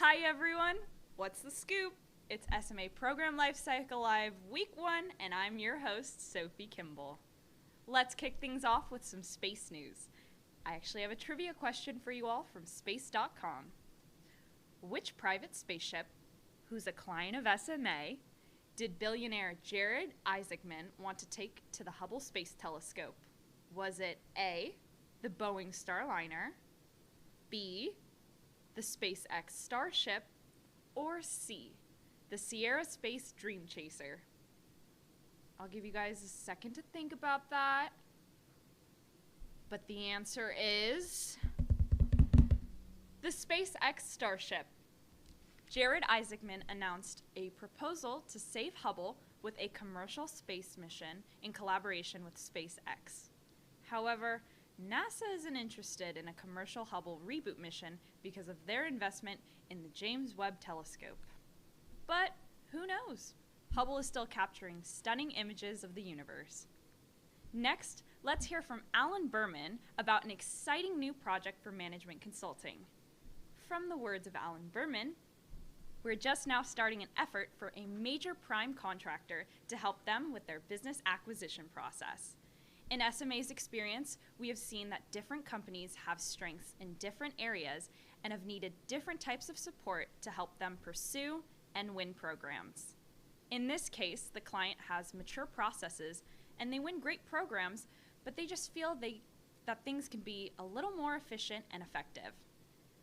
Hi everyone, what's the scoop? It's SMA Program Lifecycle Live Week 1 and I'm your host, Sophie Kimball. Let's kick things off with some space news. I actually have a trivia question for you all from space.com. Which private spaceship, who's a client of SMA, did billionaire Jared Isaacman want to take to the Hubble Space Telescope? Was it A, the Boeing Starliner, B, the SpaceX Starship, or C, the Sierra Space Dream Chaser? I'll give you guys a second to think about that. But the answer is the SpaceX Starship. Jared Isaacman announced a proposal to save Hubble with a commercial space mission in collaboration with SpaceX. However, NASA isn't interested in a commercial Hubble reboot mission because of their investment in the James Webb Telescope. But who knows? Hubble is still capturing stunning images of the universe. Next, let's hear from Alan Berman about an exciting new project for management consulting. From the words of Alan Berman, we're just now starting an effort for a major prime contractor to help them with their business acquisition process. In SMA's experience, we have seen that different companies have strengths in different areas and have needed different types of support to help them pursue and win programs. In this case, the client has mature processes and they win great programs, but they just feel that things can be a little more efficient and effective.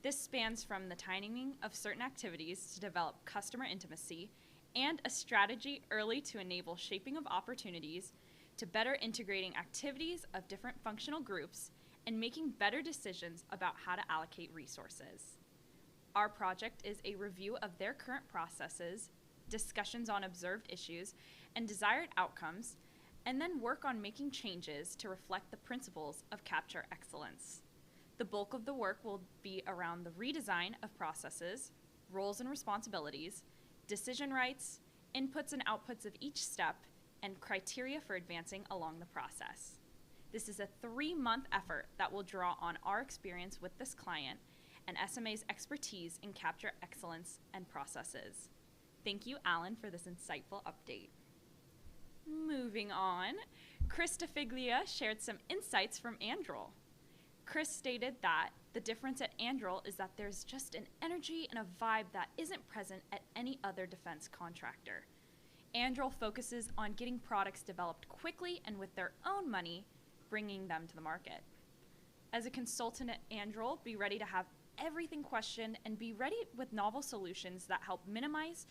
This spans from the timing of certain activities to develop customer intimacy and a strategy early to enable shaping of opportunities to better integrating activities of different functional groups and making better decisions about how to allocate resources. Our project is a review of their current processes, discussions on observed issues and desired outcomes, and then work on making changes to reflect the principles of capture excellence. The bulk of the work will be around the redesign of processes, roles and responsibilities, decision rights, inputs and outputs of each step, and criteria for advancing along the process. This is a 3-month effort that will draw on our experience with this client and SMA's expertise in capture excellence and processes. Thank you, Alan, for this insightful update. Moving on, Chris DiFiglia shared some insights from Anduril. Chris stated that the difference at Anduril is that there's just an energy and a vibe that isn't present at any other defense contractor. Anduril focuses on getting products developed quickly and with their own money, bringing them to the market. As a consultant at Anduril, be ready to have everything questioned and be ready with novel solutions that help minimize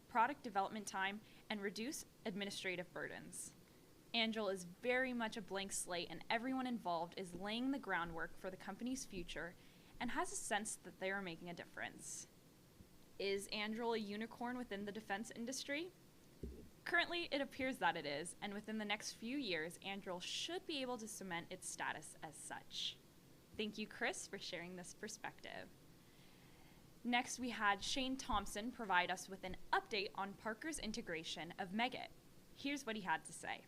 product development time and reduce administrative burdens. Anduril is very much a blank slate and everyone involved is laying the groundwork for the company's future and has a sense that they are making a difference. Is Anduril a unicorn within the defense industry? Currently, it appears that it is, and within the next few years, Anduril should be able to cement its status as such. Thank you, Chris, for sharing this perspective. Next, we had Shane Thompson provide us with an update on Parker's integration of Megit. Here's what he had to say.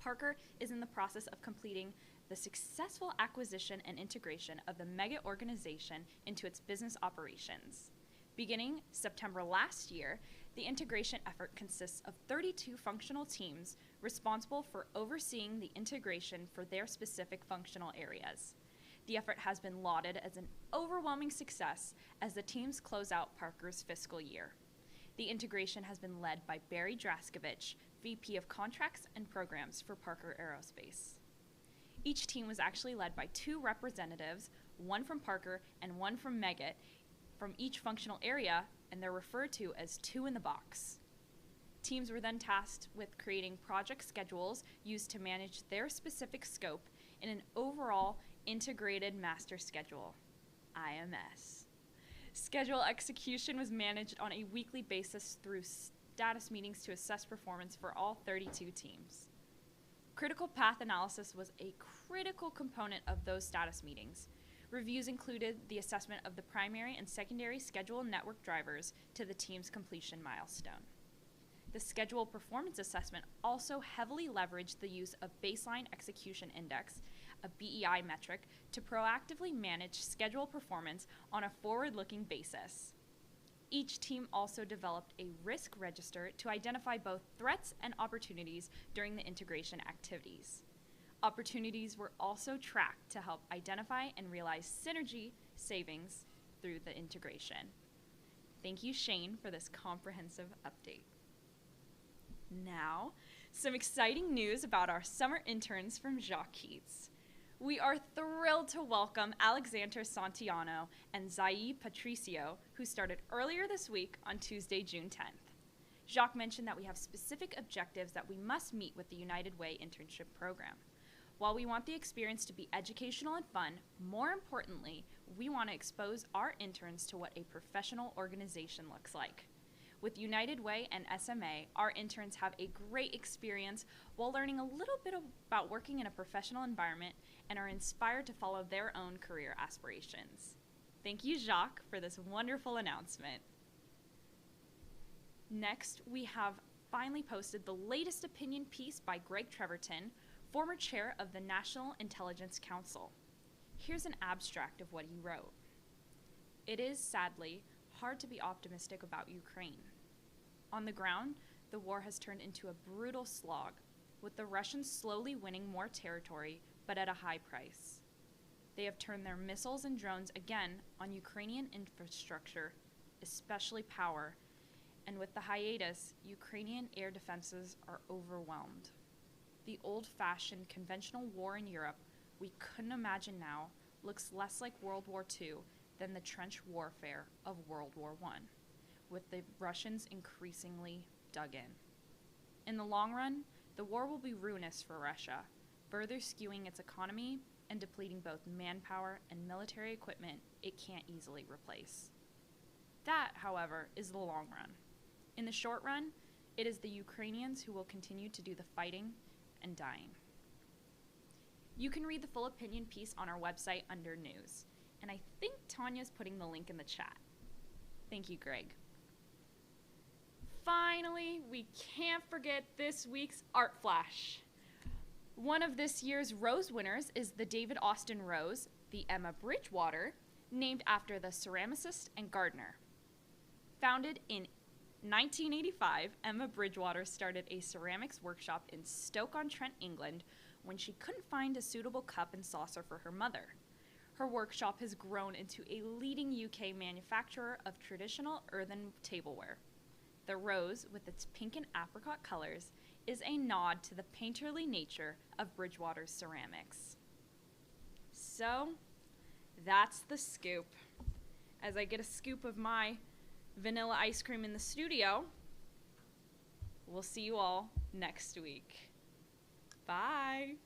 Parker is in the process of completing the successful acquisition and integration of the Megit organization into its business operations. Beginning September last year, the integration effort consists of 32 functional teams responsible for overseeing the integration for their specific functional areas. The effort has been lauded as an overwhelming success as the teams close out Parker's fiscal year. The integration has been led by Barry Draskovich, VP of Contracts and Programs for Parker Aerospace. Each team was actually led by 2 representatives, one from Parker and one from Megit, from each functional area, and they're referred to as 2 in the box. Teams were then tasked with creating project schedules used to manage their specific scope in an overall integrated master schedule, IMS. Schedule execution was managed on a weekly basis through status meetings to assess performance for all 32 teams. Critical path analysis was a critical component of those status meetings. Reviews included the assessment of the primary and secondary schedule network drivers to the team's completion milestone. The schedule performance assessment also heavily leveraged the use of Baseline Execution Index, a BEI metric, to proactively manage schedule performance on a forward-looking basis. Each team also developed a risk register to identify both threats and opportunities during the integration activities. Opportunities were also tracked to help identify and realize synergy savings through the integration. Thank you, Shane, for this comprehensive update. Now, some exciting news about our summer interns from Jacque Keats. We are thrilled to welcome Alexander Santiano and Zai Patricio, who started earlier this week on Tuesday, June 10th. Jacque mentioned that we have specific objectives that we must meet with the United Way internship program. While we want the experience to be educational and fun, more importantly, we want to expose our interns to what a professional organization looks like. With United Way and SMA, our interns have a great experience while learning a little bit about working in a professional environment and are inspired to follow their own career aspirations. Thank you, Jacque, for this wonderful announcement. Next, we have finally posted the latest opinion piece by Greg Treverton, former chair of the National Intelligence Council. Here's an abstract of what he wrote. It is, sadly, hard to be optimistic about Ukraine. On the ground, the war has turned into a brutal slog, with the Russians slowly winning more territory, but at a high price. They have turned their missiles and drones again on Ukrainian infrastructure, especially power, and with the hiatus, Ukrainian air defenses are overwhelmed. The old-fashioned conventional war in Europe we couldn't imagine now looks less like World War II than the trench warfare of World War I, with the Russians increasingly dug in. In the long run, the war will be ruinous for Russia, further skewing its economy and depleting both manpower and military equipment it can't easily replace. That, however, is the long run. In the short run, it is the Ukrainians who will continue to do the fighting and dying. You can read the full opinion piece on our website under News, and I think Tanya's putting the link in the chat. Thank you, Greg. Finally, we can't forget this week's Art Flash. One of this year's Rose winners is the David Austin Rose, the Emma Bridgewater, named after the ceramicist and gardener. Founded in 1985, Emma Bridgewater started a ceramics workshop in Stoke-on-Trent, England, when she couldn't find a suitable cup and saucer for her mother. Her workshop has grown into a leading UK manufacturer of traditional earthen tableware. The Rose, with its pink and apricot colors, is a nod to the painterly nature of Bridgewater's ceramics. So, that's the scoop. As I get a scoop of my vanilla ice cream in the studio, we'll see you all next week. Bye.